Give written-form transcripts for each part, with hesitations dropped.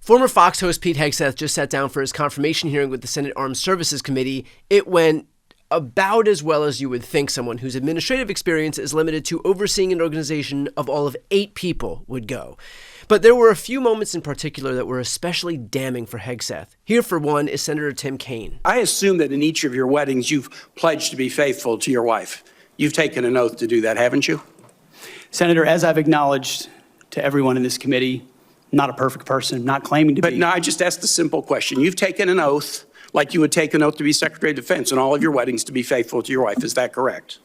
Former Fox host Pete Hegseth just sat down for his confirmation hearing with the Senate Armed Services Committee. It went about as well as you would think someone whose administrative experience is limited to overseeing an organization of all of 8 people would go. But there were a few moments in particular that were especially damning for Hegseth. Here, for one, is Senator Tim Kane. I assume that in each of your weddings, you've pledged to be faithful to your wife. You've taken an oath to do that, haven't you? Senator, as I've acknowledged to everyone in this committee, not a perfect person, not claiming to be. But no, I just asked a simple question. You've taken an oath like you would take an oath to be Secretary of Defense in all of your weddings to be faithful to your wife. Is that correct?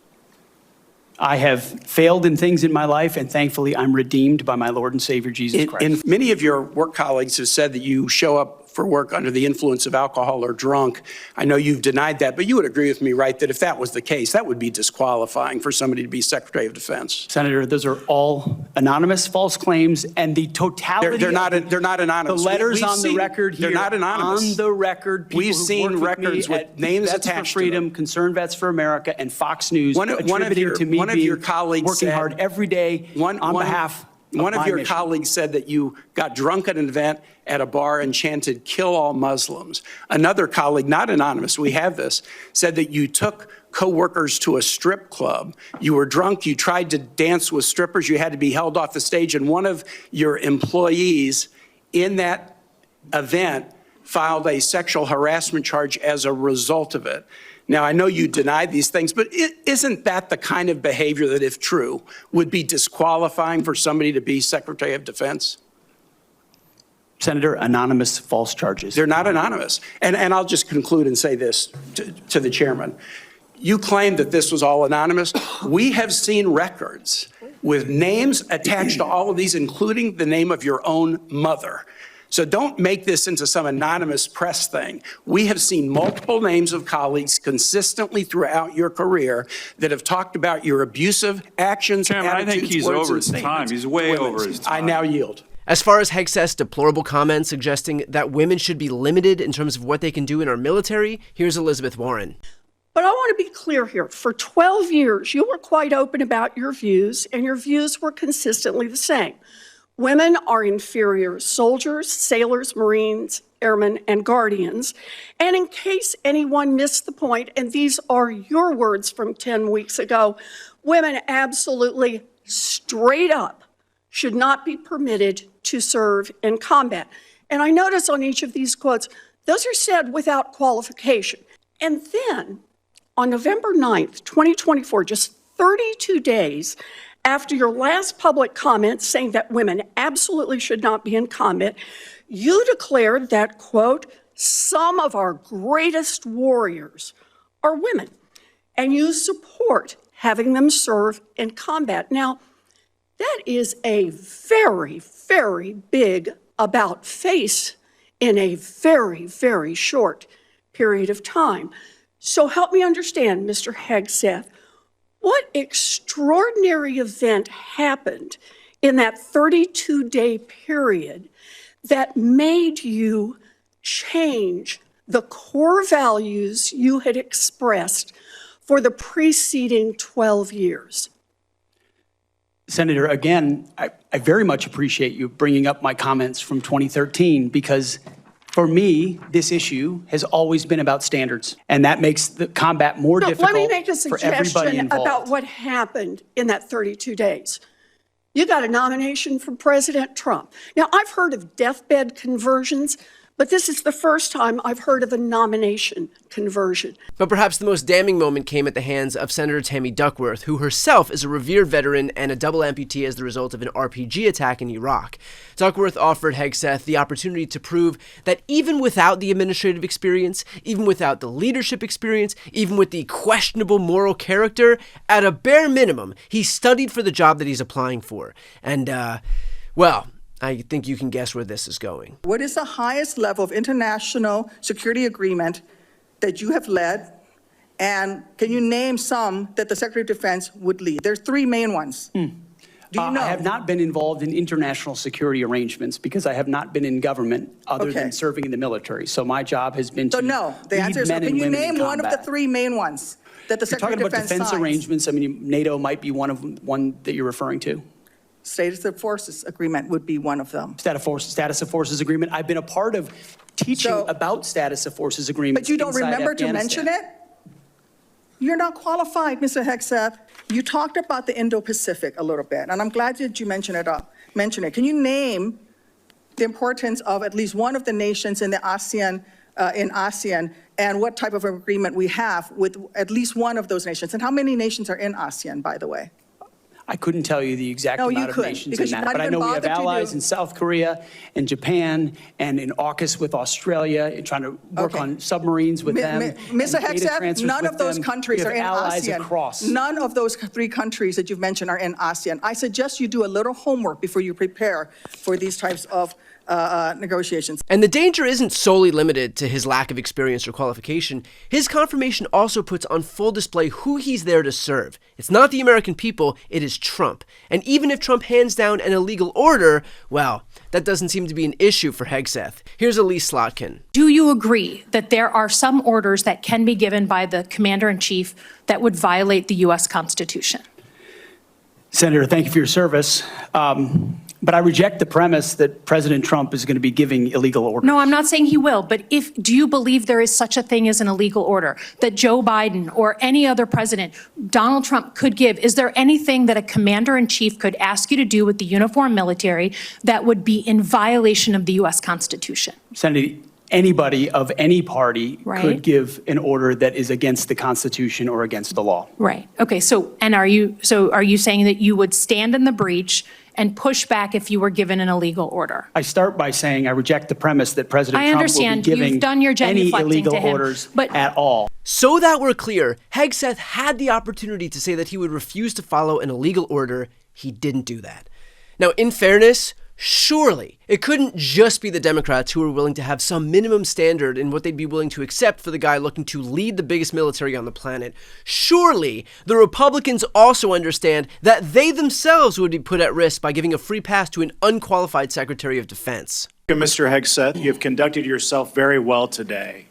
I have failed in things in my life, and thankfully I'm redeemed by my Lord and Savior, Jesus Christ. And many of your work colleagues have said that you show up for work under the influence of alcohol or drunk. I know you've denied that, but you would agree with me, right, that if that was the case, that would be disqualifying for somebody to be Secretary of Defense. Senator, those are all anonymous false claims, and the totality they're not anonymous. The letters on the record here. They're not anonymous. On the record, we've seen records with names Vets attached for Freedom, to them. Concerned Vets for America, and Fox News One of your colleagues working said, hard every day on behalf. One of your colleagues said that you got drunk at an event at a bar and chanted, "Kill all Muslims." Another colleague, not anonymous, we have this, said that you took co-workers to a strip club. You were drunk, you tried to dance with strippers, you had to be held off the stage, and one of your employees in that event filed a sexual harassment charge as a result of it. Now, I know you denied these things, but isn't that the kind of behavior that, if true, would be disqualifying for somebody to be Secretary of Defense? Senator, anonymous false charges. They're not anonymous. And I'll just conclude and say this to the chairman. You claim that this was all anonymous. We have seen records with names attached to all of these, including the name of your own mother. So don't make this into some anonymous press thing. We have seen multiple names of colleagues consistently throughout your career that have talked about your abusive actions, Chairman, attitudes, I think he's words, over and his time. statements. He's way over his time. I now yield. As far as Hegseth's deplorable comments suggesting that women should be limited in terms of what they can do in our military, here's Elizabeth Warren. But I want to be clear here. For 12 years, you were quite open about your views, and your views were consistently the same. Women are inferior soldiers, sailors, Marines, airmen, and guardians. And in case anyone missed the point, and these are your words from 10 weeks ago, women absolutely straight up should not be permitted to serve in combat. And I notice on each of these quotes, those are said without qualification. And then on November 9th, 2024, just 32 days after your last public comment saying that women absolutely should not be in combat, you declared that, quote, some of our greatest warriors are women, and you support having them serve in combat. Now, that is a very, very big about face in a very, very short period of time. So help me understand, Mr. Hegseth, what extraordinary event happened in that 32-day period that made you change the core values you had expressed for the preceding 12 years? Senator, again, I very much appreciate you bringing up my comments from 2013 because for me, this issue has always been about standards, and that makes the combat more difficult let me make a for everybody suggestion involved. about what happened in that 32 days. You got a nomination from President Trump. Now, I've heard of deathbed conversions, but this is the first time I've heard of a nomination conversion. But perhaps the most damning moment came at the hands of Senator Tammy Duckworth, who herself is a revered veteran and a double amputee as the result of an RPG attack in Iraq. Duckworth offered Hegseth the opportunity to prove that even without the administrative experience, even without the leadership experience, even with the questionable moral character, at a bare minimum, he studied for the job that he's applying for. And, well, I think you can guess where this is going. What is the highest level of international security agreement that you have led? And can you name some that the Secretary of Defense would lead? There's 3 main ones. Do you know? I have not been involved in international security arrangements because I have not been in government other than serving in the military. So my job has been to no, the answer is, can you name one of the 3 main ones that the Secretary of Defense You're talking about defense signs? arrangements. I mean, NATO might be one that you're referring to. Status of Forces Agreement would be one of them. Status of Forces Agreement. I've been a part of teaching So- about Status of Forces Agreements. But you don't inside remember to Afghanistan. mention it? You're not qualified, Mr. Hegseth. You talked about the Indo-Pacific a little bit, and I'm glad that you mentioned it. Can you name the importance of at least one of the nations in the ASEAN, and what type of agreement we have with at least one of those nations? And how many nations are in ASEAN, by the way? I couldn't tell you the exact No, you amount of couldn't, nations because in you've that, not but I even know we have bothered to allies do- in South Korea and Japan and in AUKUS with Australia, and trying to work Okay. on submarines with them. Mr. and data Hegseth, transfers none with of those them. countries We are have in allies ASEAN. across. None of those 3 countries that you've mentioned are in ASEAN. I suggest you do a little homework before you prepare for these types of negotiations. And the danger isn't solely limited to his lack of experience or qualification. His confirmation also puts on full display who he's there to serve. It's not the American people, it is Trump. And even if Trump hands down an illegal order, well, that doesn't seem to be an issue for Hegseth. Here's Elise Slotkin. Do you agree that there are some orders that can be given by the commander-in-chief that would violate the U.S. Constitution? Senator, thank you for your service. But I reject the premise that President Trump is going to be giving illegal orders. No, I'm not saying he will, but do you believe there is such a thing as an illegal order that Joe Biden or any other president, Donald Trump, could give? Is there anything that a commander-in-chief could ask you to do with the uniformed military that would be in violation of the U.S. Constitution? Senator, anybody of any party Right. could give an order that is against the Constitution or against the law. Right. Okay. So are you saying that you would stand in the breach and push back if you were given an illegal order? I start by saying I reject the premise that President I Trump will be understand. You've giving done your any genuflecting illegal to him, orders but- at all. So that we're clear, Hegseth had the opportunity to say that he would refuse to follow an illegal order. He didn't do that. Now, in fairness, surely it couldn't just be the Democrats who were willing to have some minimum standard in what they'd be willing to accept for the guy looking to lead the biggest military on the planet. Surely the Republicans also understand that they themselves would be put at risk by giving a free pass to an unqualified Secretary of Defense. Mr. Hegseth, you have conducted yourself very well today.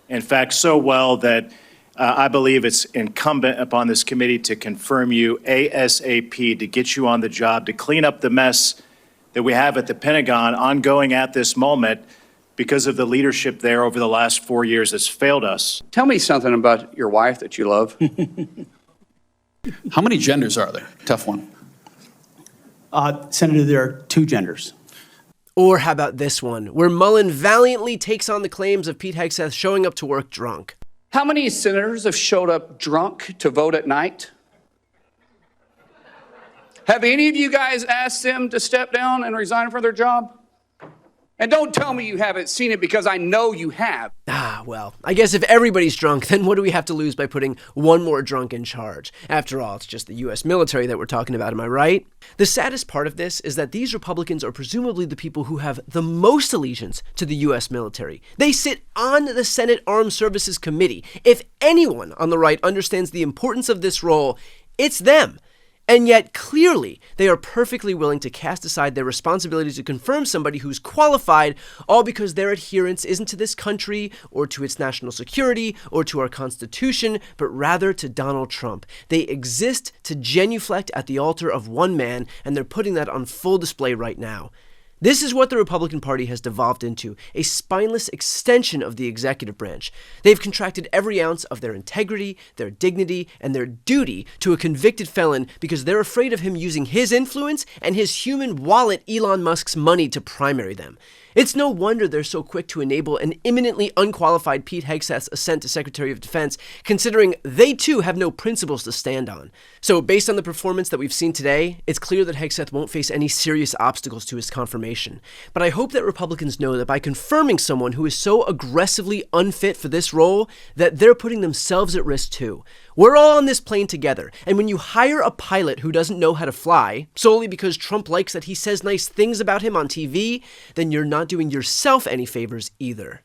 In fact, so well that I believe it's incumbent upon this committee to confirm you ASAP, to get you on the job, to clean up the mess that we have at the Pentagon ongoing at this moment because of the leadership there over the last 4 years that's failed us. Tell me something about your wife that you love. How many genders are there? Tough one. Senator, there are 2 genders. Or how about this one, where Mullen valiantly takes on the claims of Pete Hegseth showing up to work drunk. How many senators have showed up drunk to vote at night? Have any of you guys asked them to step down and resign from their job? And don't tell me you haven't seen it, because I know you have. Ah, well, I guess if everybody's drunk, then what do we have to lose by putting one more drunk in charge? After all, it's just the U.S. military that we're talking about, am I right? The saddest part of this is that these Republicans are presumably the people who have the most allegiance to the U.S. military. They sit on the Senate Armed Services Committee. If anyone on the right understands the importance of this role, it's them. And yet, clearly, they are perfectly willing to cast aside their responsibility to confirm somebody who's qualified, all because their adherence isn't to this country, or to its national security, or to our Constitution, but rather to Donald Trump. They exist to genuflect at the altar of one man, and they're putting that on full display right now. This is what the Republican Party has devolved into, a spineless extension of the executive branch. They've contracted every ounce of their integrity, their dignity, and their duty to a convicted felon because they're afraid of him using his influence and his human wallet, Elon Musk's money, to primary them. It's no wonder they're so quick to enable an imminently unqualified Pete Hegseth's ascent to Secretary of Defense, considering they too have no principles to stand on. So based on the performance that we've seen today, it's clear that Hegseth won't face any serious obstacles to his confirmation. But I hope that Republicans know that by confirming someone who is so aggressively unfit for this role, that they're putting themselves at risk too. We're all on this plane together, and when you hire a pilot who doesn't know how to fly, solely because Trump likes that he says nice things about him on TV, then you're not doing yourself any favors either.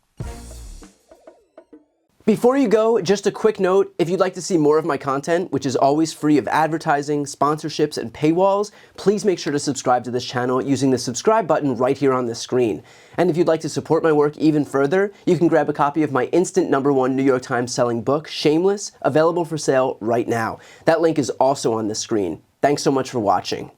Before you go, just a quick note, if you'd like to see more of my content, which is always free of advertising, sponsorships, and paywalls, please make sure to subscribe to this channel using the subscribe button right here on the screen. And if you'd like to support my work even further, you can grab a copy of my instant #1 New York Times selling book, Shameless, available for sale right now. That link is also on the screen. Thanks so much for watching.